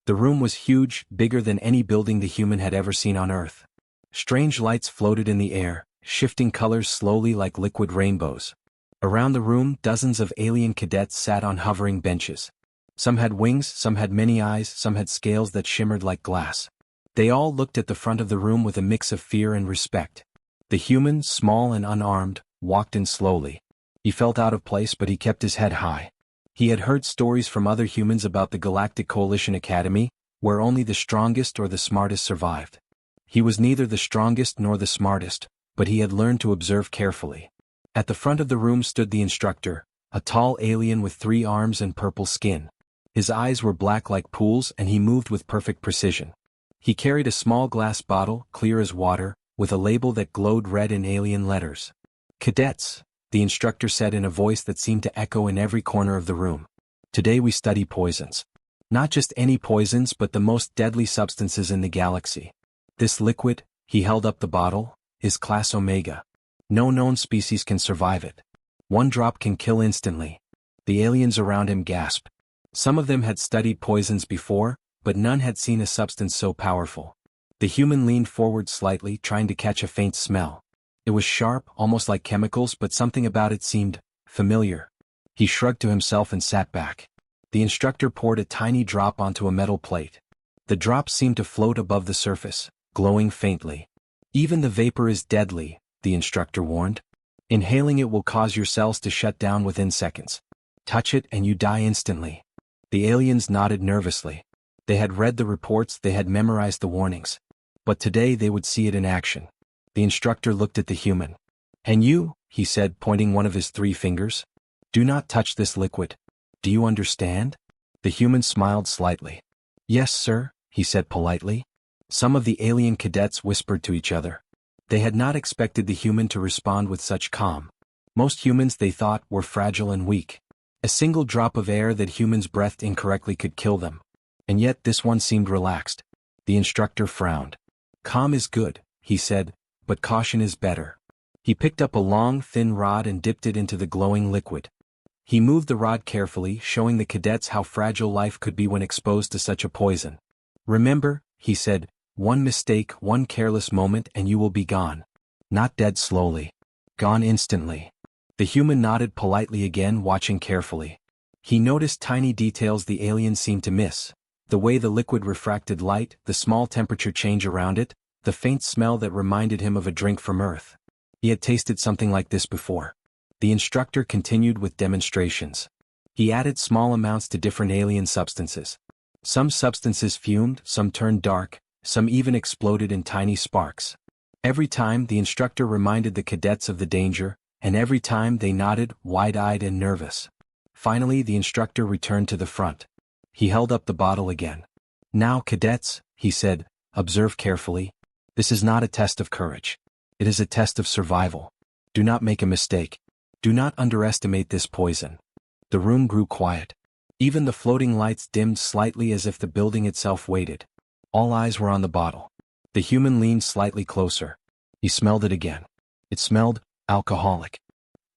The room was huge, bigger than any building the human had ever seen on Earth. Strange lights floated in the air, shifting colors slowly like liquid rainbows. Around the room, dozens of alien cadets sat on hovering benches. Some had wings, some had many eyes, some had scales that shimmered like glass. They all looked at the front of the room with a mix of fear and respect. The human, small and unarmed, walked in slowly. He felt out of place, but he kept his head high. He had heard stories from other humans about the Galactic Coalition Academy, where only the strongest or the smartest survived. He was neither the strongest nor the smartest, but he had learned to observe carefully. At the front of the room stood the instructor, a tall alien with 3 arms and purple skin. His eyes were black like pools and he moved with perfect precision. He carried a small glass bottle, clear as water, with a label that glowed red in alien letters. "Cadets," the instructor said in a voice that seemed to echo in every corner of the room. "Today we study poisons. Not just any poisons but the most deadly substances in the galaxy. This liquid," he held up the bottle, "is Class Omega. No known species can survive it. 1 drop can kill instantly." The aliens around him gasped. Some of them had studied poisons before, but none had seen a substance so powerful. The human leaned forward slightly, trying to catch a faint smell. It was sharp, almost like chemicals, but something about it seemed familiar. He shrugged to himself and sat back. The instructor poured a tiny drop onto a metal plate. The drop seemed to float above the surface, glowing faintly. "Even the vapor is deadly," the instructor warned. "Inhaling it will cause your cells to shut down within seconds. Touch it and you die instantly." The aliens nodded nervously. They had read the reports, they had memorized the warnings. But today they would see it in action. The instructor looked at the human. "And you," he said, pointing one of his 3 fingers. "Do not touch this liquid. Do you understand?" The human smiled slightly. "Yes, sir," he said politely. Some of the alien cadets whispered to each other. They had not expected the human to respond with such calm. Most humans, they thought, were fragile and weak. A single drop of air that humans breathed incorrectly could kill them. And yet this one seemed relaxed. The instructor frowned. "Calm is good," he said, "but caution is better." He picked up a long, thin rod and dipped it into the glowing liquid. He moved the rod carefully, showing the cadets how fragile life could be when exposed to such a poison. "Remember," he said, "one mistake, one careless moment and you will be gone. Not dead slowly. Gone instantly." The human nodded politely again, watching carefully. He noticed tiny details the alien seemed to miss. The way the liquid refracted light, the small temperature change around it, the faint smell that reminded him of a drink from Earth. He had tasted something like this before. The instructor continued with demonstrations. He added small amounts to different alien substances. Some substances fumed, some turned dark, some even exploded in tiny sparks. Every time the instructor reminded the cadets of the danger, and every time they nodded, wide-eyed and nervous. Finally the instructor returned to the front. He held up the bottle again. "Now, cadets," he said, "observe carefully. This is not a test of courage. It is a test of survival. Do not make a mistake. Do not underestimate this poison." The room grew quiet. Even the floating lights dimmed slightly as if the building itself waited. All eyes were on the bottle. The human leaned slightly closer. He smelled it again. It smelled alcoholic.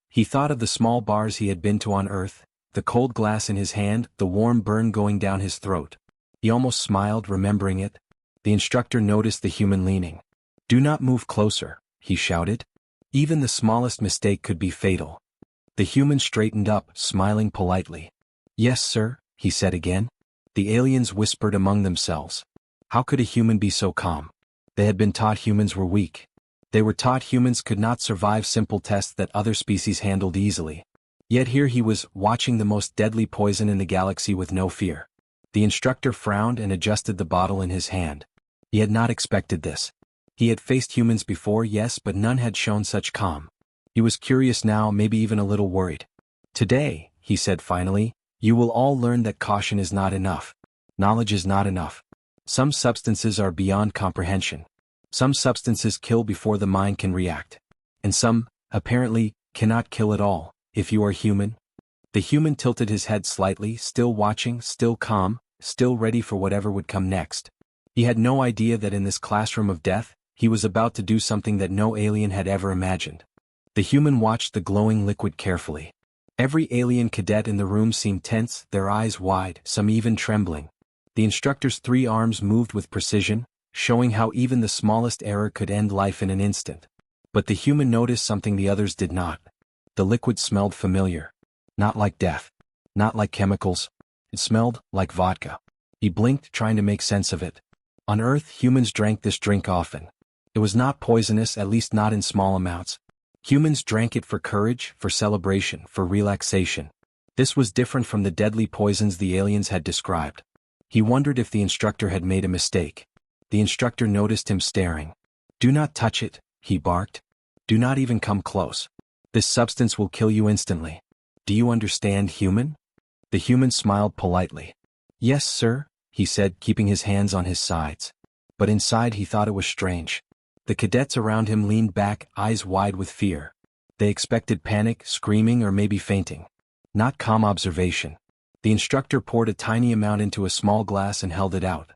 He thought of the small bars he had been to on Earth, the cold glass in his hand, the warm burn going down his throat. He almost smiled, remembering it. The instructor noticed the human leaning. "Do not move closer," he shouted. Even the smallest mistake could be fatal. The human straightened up, smiling politely. "Yes, sir," he said again. The aliens whispered among themselves. How could a human be so calm? They had been taught humans were weak. They were taught humans could not survive simple tests that other species handled easily. Yet here he was, watching the most deadly poison in the galaxy with no fear. The instructor frowned and adjusted the bottle in his hand. He had not expected this. He had faced humans before, yes, but none had shown such calm. He was curious now, maybe even a little worried. "Today," he said finally, "you will all learn that caution is not enough. Knowledge is not enough. Some substances are beyond comprehension. Some substances kill before the mind can react. And some, apparently, cannot kill at all, if you are human." The human tilted his head slightly, still watching, still calm, still ready for whatever would come next. He had no idea that in this classroom of death, he was about to do something that no alien had ever imagined. The human watched the glowing liquid carefully. Every alien cadet in the room seemed tense, their eyes wide, some even trembling. The instructor's 3 arms moved with precision, showing how even the smallest error could end life in an instant. But the human noticed something the others did not. The liquid smelled familiar. Not like death. Not like chemicals. It smelled like vodka. He blinked, trying to make sense of it. On Earth, humans drank this drink often. It was not poisonous, at least not in small amounts. Humans drank it for courage, for celebration, for relaxation. This was different from the deadly poisons the aliens had described. He wondered if the instructor had made a mistake. The instructor noticed him staring. "Do not touch it," he barked. "Do not even come close. This substance will kill you instantly. Do you understand, human?" The human smiled politely. "Yes, sir," he said, keeping his hands on his sides. But inside he thought it was strange. The cadets around him leaned back, eyes wide with fear. They expected panic, screaming, or maybe fainting. Not calm observation. The instructor poured a tiny amount into a small glass and held it out.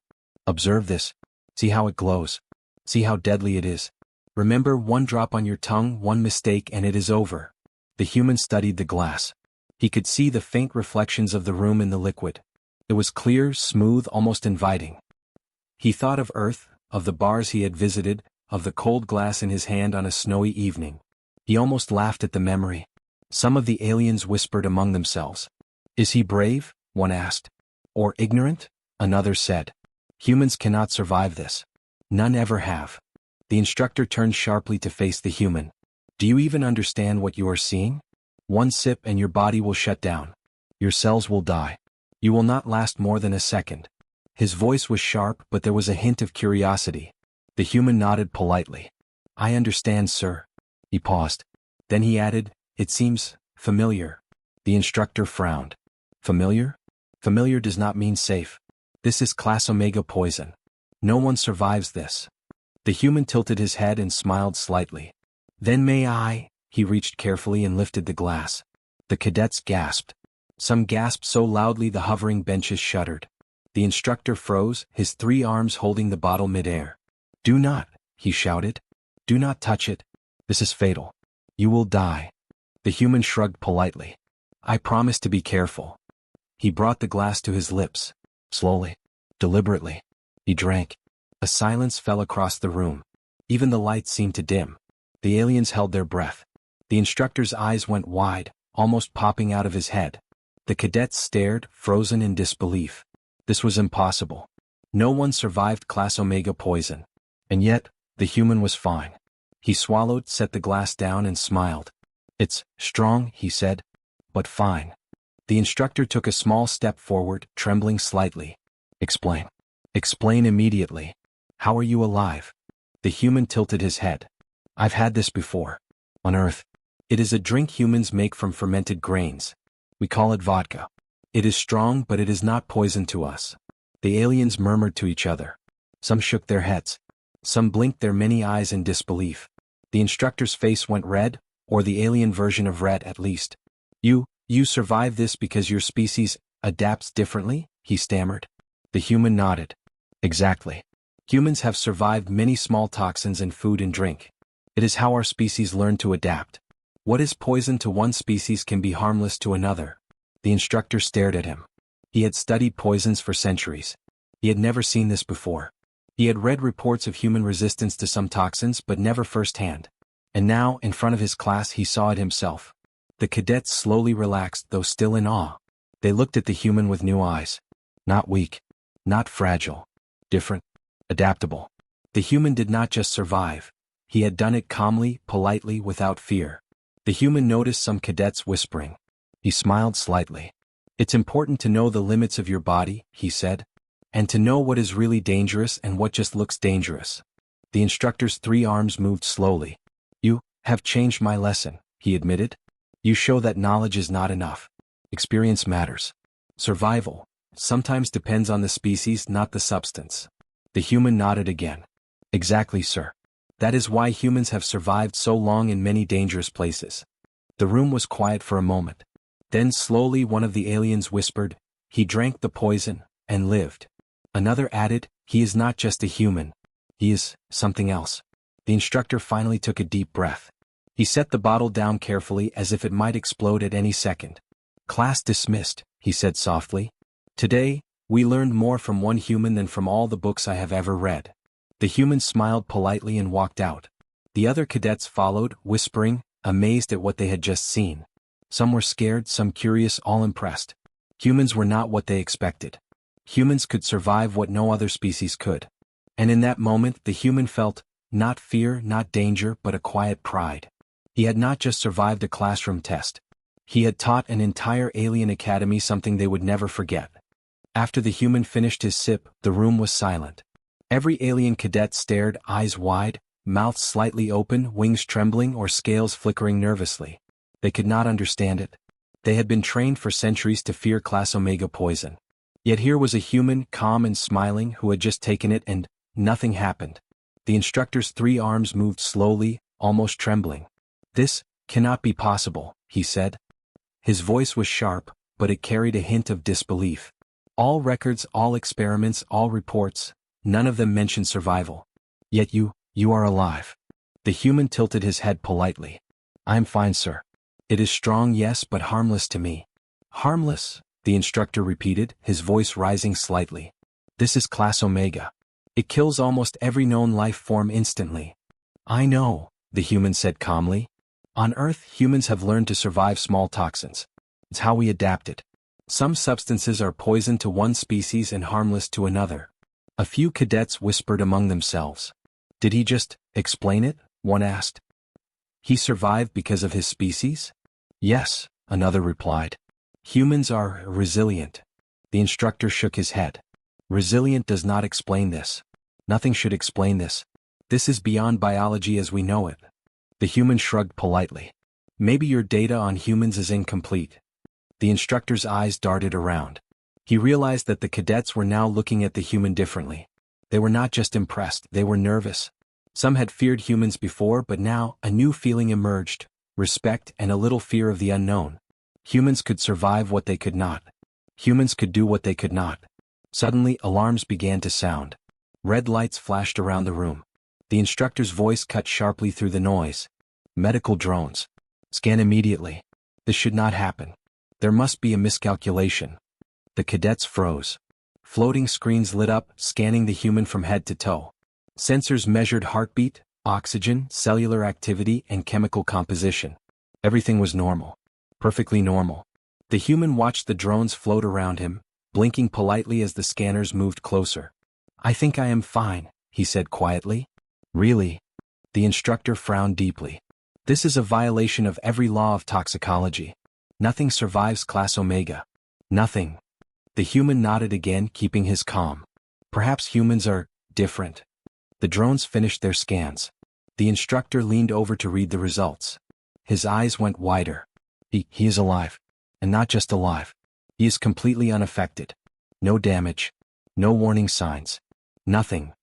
"Observe this. See how it glows. See how deadly it is. Remember, 1 drop on your tongue, 1 mistake, and it is over." The human studied the glass. He could see the faint reflections of the room in the liquid. It was clear, smooth, almost inviting. He thought of Earth, of the bars he had visited, of the cold glass in his hand on a snowy evening. He almost laughed at the memory. Some of the aliens whispered among themselves. "Is he brave?" one asked. "Or ignorant?" another said. "Humans cannot survive this. None ever have." The instructor turned sharply to face the human. "Do you even understand what you are seeing? 1 sip and your body will shut down. Your cells will die. You will not last more than a second." His voice was sharp, but there was a hint of curiosity. The human nodded politely. "I understand, sir." He paused. Then he added, "It seems familiar." The instructor frowned. "Familiar? Familiar does not mean safe. This is class Omega poison. No one survives this." The human tilted his head and smiled slightly. "Then may I?" He reached carefully and lifted the glass. The cadets gasped. Some gasped so loudly the hovering benches shuddered. The instructor froze, his 3 arms holding the bottle midair. "Do not," he shouted. "Do not touch it. This is fatal. You will die." The human shrugged politely. "I promise to be careful." He brought the glass to his lips. Slowly, deliberately, he drank. A silence fell across the room. Even the lights seemed to dim. The aliens held their breath. The instructor's eyes went wide, almost popping out of his head. The cadets stared, frozen in disbelief. This was impossible. No one survived class Omega poison. And yet, the human was fine. He swallowed, set the glass down, and smiled. "It's strong," he said, "but fine." The instructor took a small step forward, trembling slightly. "Explain. Explain immediately. How are you alive?" The human tilted his head. "I've had this before. On Earth. It is a drink humans make from fermented grains. We call it vodka. It is strong, but it is not poison to us." The aliens murmured to each other. Some shook their heads. Some blinked their many eyes in disbelief. The instructor's face went red, or the alien version of red at least. You survive this because your species adapts differently?" he stammered. The human nodded. "Exactly. Humans have survived many small toxins in food and drink. It is how our species learn to adapt. What is poison to one species can be harmless to another." The instructor stared at him. He had studied poisons for centuries. He had never seen this before. He had read reports of human resistance to some toxins, but never firsthand. And now, in front of his class, he saw it himself. The cadets slowly relaxed, though still in awe. They looked at the human with new eyes. Not weak. Not fragile. Different. Adaptable. The human did not just survive. He had done it calmly, politely, without fear. The human noticed some cadets whispering. He smiled slightly. "It's important to know the limits of your body," he said, "and to know what is really dangerous and what just looks dangerous." The instructor's 3 arms moved slowly. "You have changed my lesson," he admitted. "You show that knowledge is not enough. Experience matters. Survival sometimes depends on the species, not the substance." The human nodded again. "Exactly, sir. That is why humans have survived so long in many dangerous places." The room was quiet for a moment. Then slowly one of the aliens whispered, "He drank the poison, and lived." Another added, "He is not just a human. He is something else." The instructor finally took a deep breath. He set the bottle down carefully as if it might explode at any second. "Class dismissed," he said softly. "Today, We learned more from one human than from all the books I have ever read. The human smiled politely and walked out. The other cadets followed, whispering, amazed at what they had just seen. Some were scared, some curious, all impressed. Humans were not what they expected. Humans could survive what no other species could. And in that moment, the human felt, not fear, not danger, but a quiet pride. He had not just survived a classroom test. He had taught an entire alien academy something they would never forget. After the human finished his sip, the room was silent. Every alien cadet stared, eyes wide, mouths slightly open, wings trembling, or scales flickering nervously. They could not understand it. They had been trained for centuries to fear Class Omega poison. Yet here was a human, calm and smiling, who had just taken it and nothing happened. The instructor's 3 arms moved slowly, almost trembling. This cannot be possible, he said. His voice was sharp, but it carried a hint of disbelief. All records, all experiments, all reports, none of them mentioned survival. Yet you are alive. The human tilted his head politely. I'm fine, sir. It is strong, yes, but harmless to me. Harmless, the instructor repeated, his voice rising slightly. This is Class Omega. It kills almost every known life form instantly. I know, the human said calmly. On Earth, humans have learned to survive small toxins. It's how we adapted. Some substances are poison to one species and harmless to another. A few cadets whispered among themselves. Did he just explain it? One asked. He survived because of his species? Yes, another replied. Humans are resilient. The instructor shook his head. Resilient does not explain this. Nothing should explain this. This is beyond biology as we know it. The human shrugged politely. Maybe your data on humans is incomplete. The instructor's eyes darted around. He realized that the cadets were now looking at the human differently. They were not just impressed, they were nervous. Some had feared humans before, but now a new feeling emerged, respect and a little fear of the unknown. Humans could survive what they could not. Humans could do what they could not. Suddenly, alarms began to sound. Red lights flashed around the room. The instructor's voice cut sharply through the noise. Medical drones. Scan immediately. This should not happen. There must be a miscalculation. The cadets froze. Floating screens lit up, scanning the human from head to toe. Sensors measured heartbeat, oxygen, cellular activity, and chemical composition. Everything was normal. Perfectly normal. The human watched the drones float around him, blinking politely as the scanners moved closer. I think I am fine, he said quietly. Really? The instructor frowned deeply. This is a violation of every law of toxicology. Nothing survives Class Omega. Nothing. The human nodded again, keeping his calm. Perhaps humans are different. The drones finished their scans. The instructor leaned over to read the results. His eyes went wider. He is alive. And not just alive. He is completely unaffected. No damage. No warning signs. Nothing.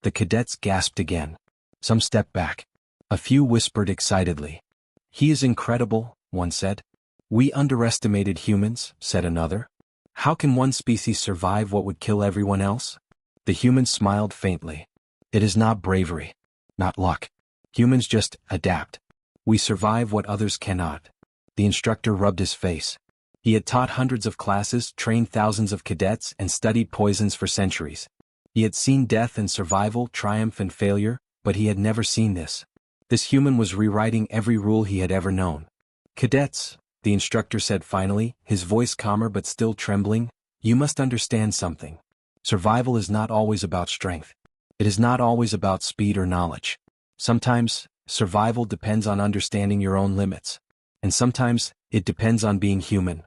The cadets gasped again. Some stepped back. A few whispered excitedly. He is incredible, one said. We underestimated humans, said another. How can one species survive what would kill everyone else? The human smiled faintly. It is not bravery. Not luck. Humans just adapt. We survive what others cannot. The instructor rubbed his face. He had taught hundreds of classes, trained thousands of cadets, and studied poisons for centuries. He had seen death and survival, triumph and failure, but he had never seen this. This human was rewriting every rule he had ever known. Cadets, the instructor said finally, his voice calmer but still trembling, you must understand something. Survival is not always about strength. It is not always about speed or knowledge. Sometimes, survival depends on understanding your own limits. And sometimes, it depends on being human.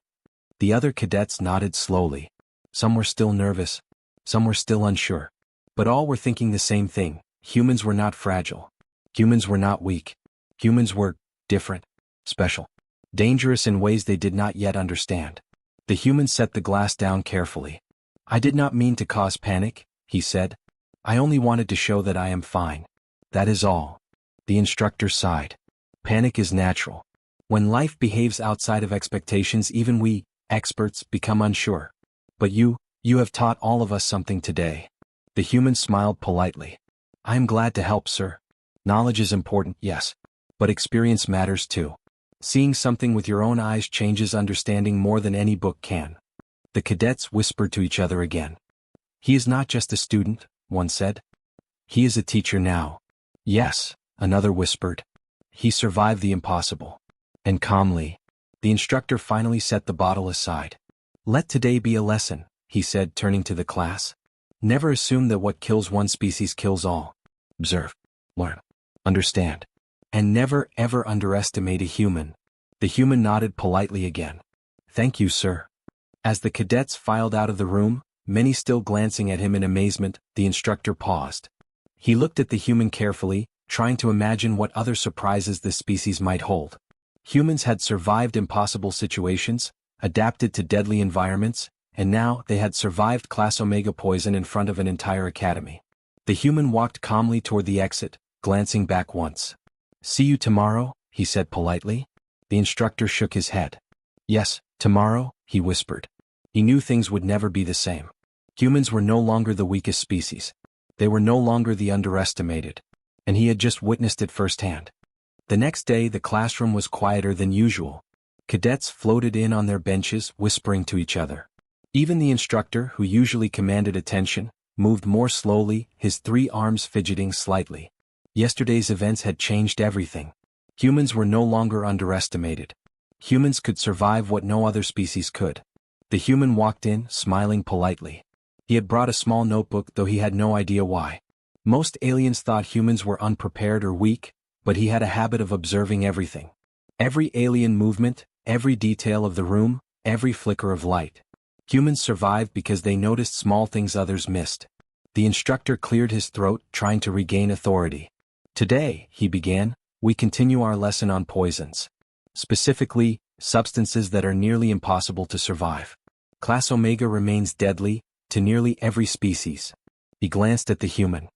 The other cadets nodded slowly. Some were still nervous. Some were still unsure. But all were thinking the same thing. Humans were not fragile. Humans were not weak. Humans were different, special, dangerous in ways they did not yet understand. The human set the glass down carefully. I did not mean to cause panic, he said. I only wanted to show that I am fine. That is all. The instructor sighed. Panic is natural. When life behaves outside of expectations, even we, experts, become unsure. But you have taught all of us something today. The human smiled politely. I am glad to help, sir. Knowledge is important, yes. But experience matters too. Seeing something with your own eyes changes understanding more than any book can. The cadets whispered to each other again. He is not just a student, one said. He is a teacher now. Yes, another whispered. He survived the impossible. And calmly, the instructor finally set the bottle aside. Let today be a lesson, he said, turning to the class. Never assume that what kills one species kills all. Observe, learn, understand. And never ever underestimate a human. The human nodded politely again. Thank you, sir. As the cadets filed out of the room, many still glancing at him in amazement, the instructor paused. He looked at the human carefully, trying to imagine what other surprises this species might hold. Humans had survived impossible situations, adapted to deadly environments, and now they had survived Class Omega poison in front of an entire academy. The human walked calmly toward the exit, glancing back once. See you tomorrow, he said politely. The instructor shook his head. Yes, tomorrow, he whispered. He knew things would never be the same. Humans were no longer the weakest species. They were no longer the underestimated. And he had just witnessed it firsthand. The next day the classroom was quieter than usual. Cadets floated in on their benches, whispering to each other. Even the instructor, who usually commanded attention, moved more slowly, his 3 arms fidgeting slightly. Yesterday's events had changed everything. Humans were no longer underestimated. Humans could survive what no other species could. The human walked in, smiling politely. He had brought a small notebook, though he had no idea why. Most aliens thought humans were unprepared or weak, but he had a habit of observing everything. Every alien movement, every detail of the room, every flicker of light. Humans survived because they noticed small things others missed. The instructor cleared his throat, trying to regain authority. Today, he began, we continue our lesson on poisons. Specifically, substances that are nearly impossible to survive. Class Omega remains deadly to nearly every species. He glanced at the human.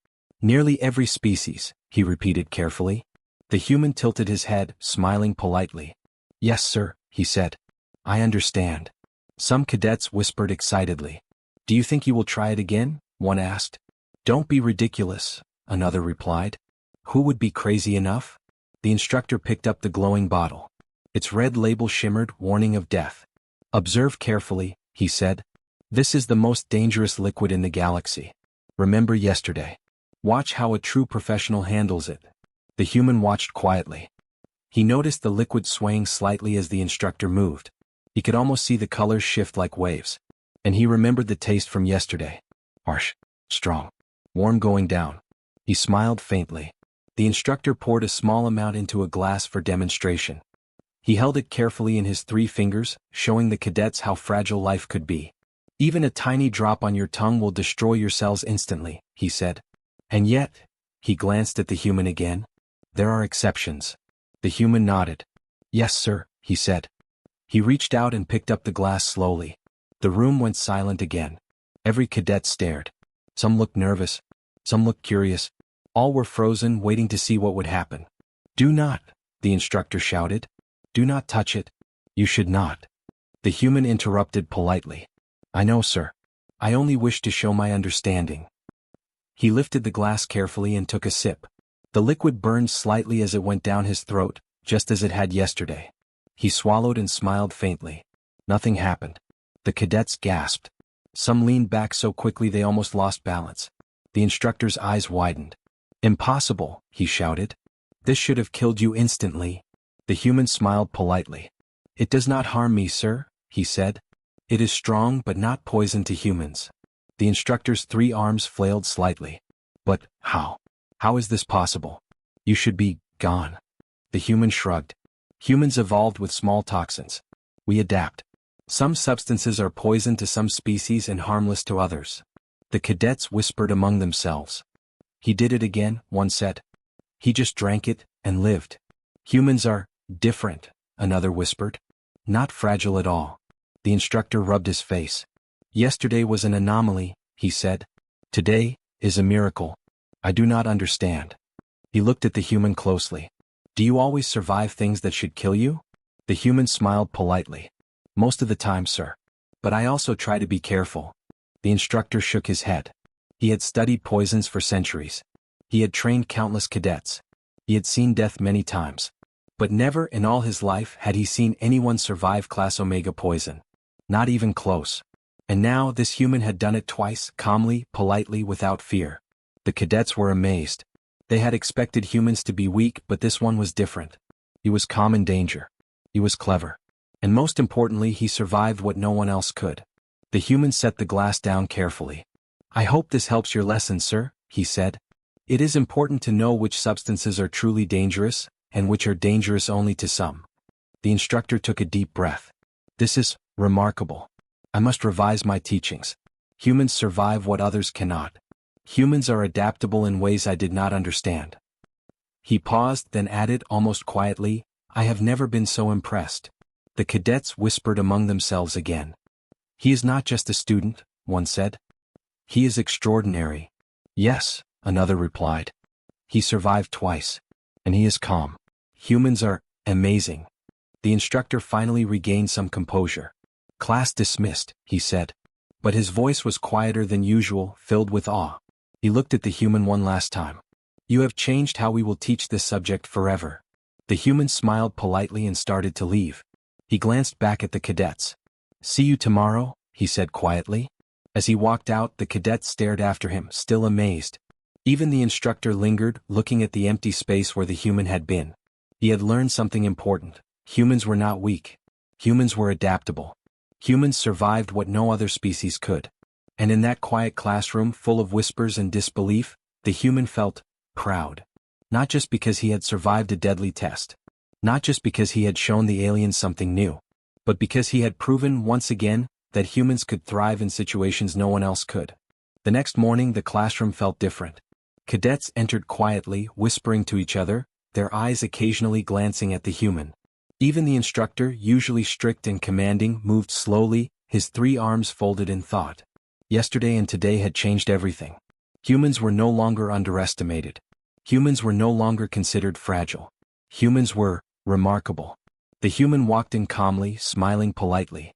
Nearly every species, he repeated carefully. The human tilted his head, smiling politely. Yes, sir, he said. I understand. Some cadets whispered excitedly. Do you think you will try it again? One asked. Don't be ridiculous, another replied. Who would be crazy enough? The instructor picked up the glowing bottle. Its red label shimmered, warning of death. Observe carefully, he said. This is the most dangerous liquid in the galaxy. Remember yesterday. Watch how a true professional handles it. The human watched quietly. He noticed the liquid swaying slightly as the instructor moved. He could almost see the colors shift like waves. And he remembered the taste from yesterday. Harsh, strong, warm going down. He smiled faintly. The instructor poured a small amount into a glass for demonstration. He held it carefully in his 3 fingers, showing the cadets how fragile life could be. Even a tiny drop on your tongue will destroy your cells instantly, he said. And yet, he glanced at the human again. There are exceptions. The human nodded. Yes, sir, he said. He reached out and picked up the glass slowly. The room went silent again. Every cadet stared. Some looked nervous. Some looked curious. All were frozen, waiting to see what would happen. Do not, the instructor shouted. Do not touch it. You should not. The human interrupted politely. I know, sir. I only wish to show my understanding. He lifted the glass carefully and took a sip. The liquid burned slightly as it went down his throat, just as it had yesterday. He swallowed and smiled faintly. Nothing happened. The cadets gasped. Some leaned back so quickly they almost lost balance. The instructor's eyes widened. Impossible, he shouted. This should have killed you instantly. The human smiled politely. It does not harm me, sir, he said. It is strong but not poison to humans. The instructor's 3 arms flailed slightly. But how? How is this possible? You should be gone. The human shrugged. Humans evolved with small toxins. We adapt. Some substances are poison to some species and harmless to others. The cadets whispered among themselves. He did it again, one said. He just drank it and lived. Humans are different, another whispered. Not fragile at all. The instructor rubbed his face. Yesterday was an anomaly, he said. Today is a miracle. I do not understand. He looked at the human closely. Do you always survive things that should kill you? The human smiled politely. Most of the time, sir. But I also try to be careful. The instructor shook his head. He had studied poisons for centuries. He had trained countless cadets. He had seen death many times. But never in all his life had he seen anyone survive Class Omega poison. Not even close. And now this human had done it twice, calmly, politely, without fear. The cadets were amazed. They had expected humans to be weak, but this one was different. He was calm in danger. He was clever. And most importantly, he survived what no one else could. The human set the glass down carefully. "I hope this helps your lesson, sir," he said. "It is important to know which substances are truly dangerous, and which are dangerous only to some." The instructor took a deep breath. "This is remarkable. I must revise my teachings. Humans survive what others cannot. Humans are adaptable in ways I did not understand." He paused, then added almost quietly, "I have never been so impressed." The cadets whispered among themselves again. "He is not just a student," one said. "He is extraordinary." "Yes," another replied. "He survived twice. And he is calm. Humans are amazing." The instructor finally regained some composure. "Class dismissed," he said. But his voice was quieter than usual, filled with awe. He looked at the human one last time. "You have changed how we will teach this subject forever." The human smiled politely and started to leave. He glanced back at the cadets. "See you tomorrow," he said quietly. As he walked out, the cadets stared after him, still amazed. Even the instructor lingered, looking at the empty space where the human had been. He had learned something important. Humans were not weak. Humans were adaptable. Humans survived what no other species could. And in that quiet classroom full of whispers and disbelief, the human felt proud. Not just because he had survived a deadly test. Not just because he had shown the aliens something new. But because he had proven once again that humans could thrive in situations no one else could. The next morning the classroom felt different. Cadets entered quietly, whispering to each other, their eyes occasionally glancing at the human. Even the instructor, usually strict and commanding, moved slowly, his 3 arms folded in thought. Yesterday and today had changed everything. Humans were no longer underestimated. Humans were no longer considered fragile. Humans were remarkable. The human walked in calmly, smiling politely.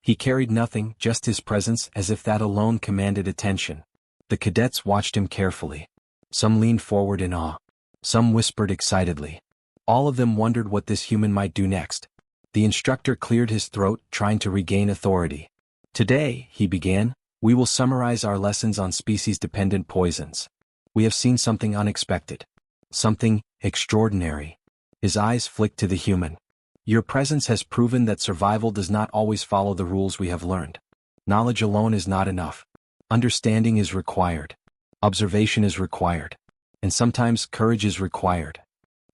He carried nothing, just his presence, as if that alone commanded attention. The cadets watched him carefully. Some leaned forward in awe. Some whispered excitedly. All of them wondered what this human might do next. The instructor cleared his throat, trying to regain authority. "Today," he began, "we will summarize our lessons on species-dependent poisons. We have seen something unexpected. Something extraordinary." His eyes flicked to the human. "Your presence has proven that survival does not always follow the rules we have learned. Knowledge alone is not enough. Understanding is required. Observation is required. And sometimes courage is required."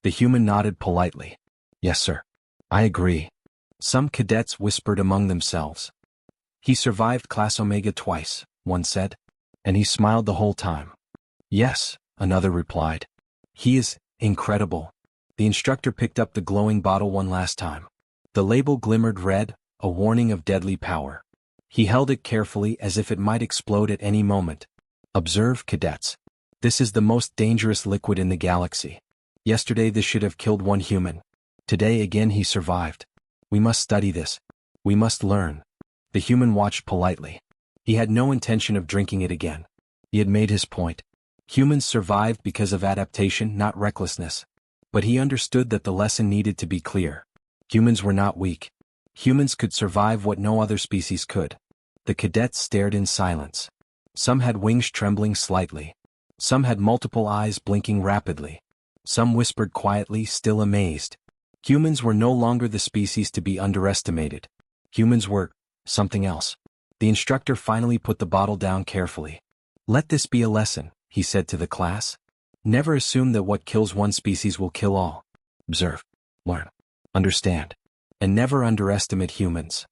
The human nodded politely. "Yes, sir. I agree." Some cadets whispered among themselves. "He survived Class Omega twice," one said. "And he smiled the whole time." "Yes," another replied. "He is incredible." The instructor picked up the glowing bottle one last time. The label glimmered red, a warning of deadly power. He held it carefully as if it might explode at any moment. "Observe, cadets. This is the most dangerous liquid in the galaxy. Yesterday this should have killed one human. Today again he survived. We must study this. We must learn." The human watched politely. He had no intention of drinking it again. He had made his point. Humans survived because of adaptation, not recklessness. But he understood that the lesson needed to be clear. Humans were not weak. Humans could survive what no other species could. The cadets stared in silence. Some had wings trembling slightly. Some had multiple eyes blinking rapidly. Some whispered quietly, still amazed. Humans were no longer the species to be underestimated. Humans were something else. The instructor finally put the bottle down carefully. "Let this be a lesson," he said to the class. "Never assume that what kills one species will kill all. Observe, learn, understand, and never underestimate humans."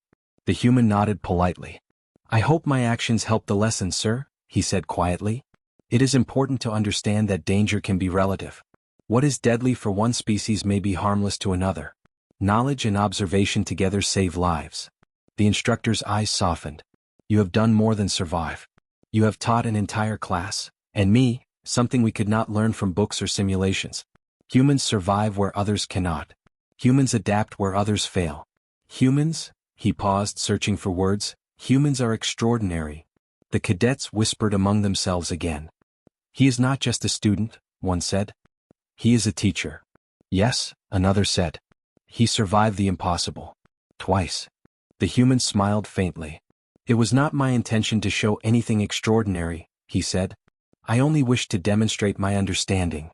The human nodded politely. "I hope my actions help the lesson, sir," he said quietly. "It is important to understand that danger can be relative. What is deadly for one species may be harmless to another. Knowledge and observation together save lives." The instructor's eyes softened. "You have done more than survive. You have taught an entire class, and me, something we could not learn from books or simulations. Humans survive where others cannot. Humans adapt where others fail. Humans," he paused, searching for words, "humans are extraordinary." The cadets whispered among themselves again. "He is not just a student," one said. "He is a teacher." "Yes," another said. "He survived the impossible. Twice." The human smiled faintly. It was not my intention to show anything extraordinary, he said. I only wished to demonstrate my understanding.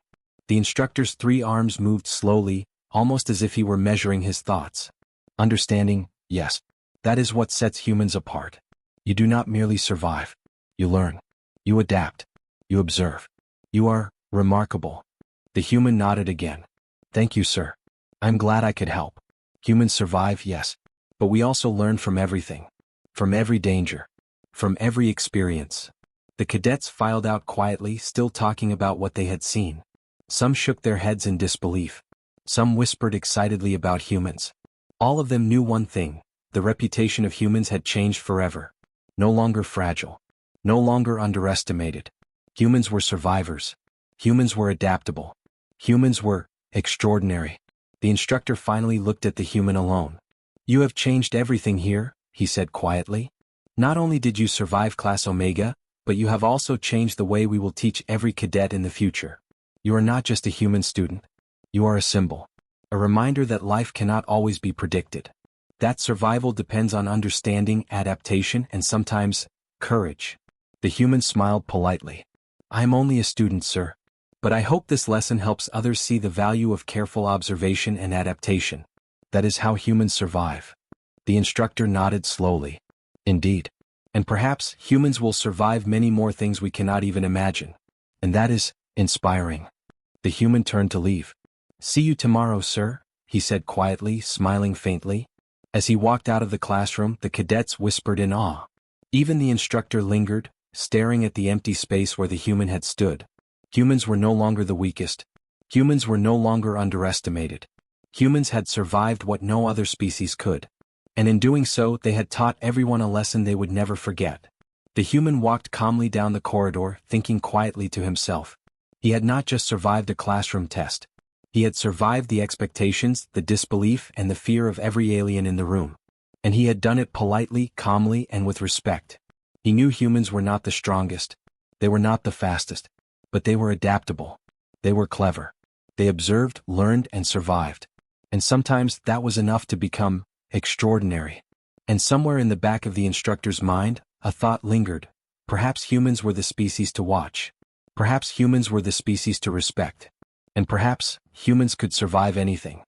The instructor's 3 arms moved slowly, almost as if he were measuring his thoughts. Understanding, yes. That is what sets humans apart. You do not merely survive. You learn. You adapt. You observe. You are remarkable. The human nodded again. Thank you, sir. I'm glad I could help. Humans survive, yes. But we also learn from everything. From every danger. From every experience. The cadets filed out quietly, still talking about what they had seen. Some shook their heads in disbelief. Some whispered excitedly about humans. All of them knew one thing: the reputation of humans had changed forever. No longer fragile. No longer underestimated. Humans were survivors. Humans were adaptable. Humans were extraordinary. The instructor finally looked at the human alone. You have changed everything here, he said quietly. Not only did you survive Class Omega, but you have also changed the way we will teach every cadet in the future. You are not just a human student. You are a symbol. A reminder that life cannot always be predicted. That survival depends on understanding, adaptation, and sometimes, courage. The human smiled politely. I am only a student, sir. But I hope this lesson helps others see the value of careful observation and adaptation. That is how humans survive. The instructor nodded slowly. Indeed. And perhaps humans will survive many more things we cannot even imagine. And that is inspiring. The human turned to leave. See you tomorrow, sir, he said quietly, smiling faintly. As he walked out of the classroom, the cadets whispered in awe. Even the instructor lingered, staring at the empty space where the human had stood. Humans were no longer the weakest. Humans were no longer underestimated. Humans had survived what no other species could. And in doing so, they had taught everyone a lesson they would never forget. The human walked calmly down the corridor, thinking quietly to himself. He had not just survived a classroom test. He had survived the expectations, the disbelief, and the fear of every alien in the room. And he had done it politely, calmly, and with respect. He knew humans were not the strongest. They were not the fastest. But they were adaptable. They were clever. They observed, learned, and survived. And sometimes that was enough to become extraordinary. And somewhere in the back of the instructor's mind, a thought lingered. Perhaps humans were the species to watch. Perhaps humans were the species to respect. And perhaps humans could survive anything.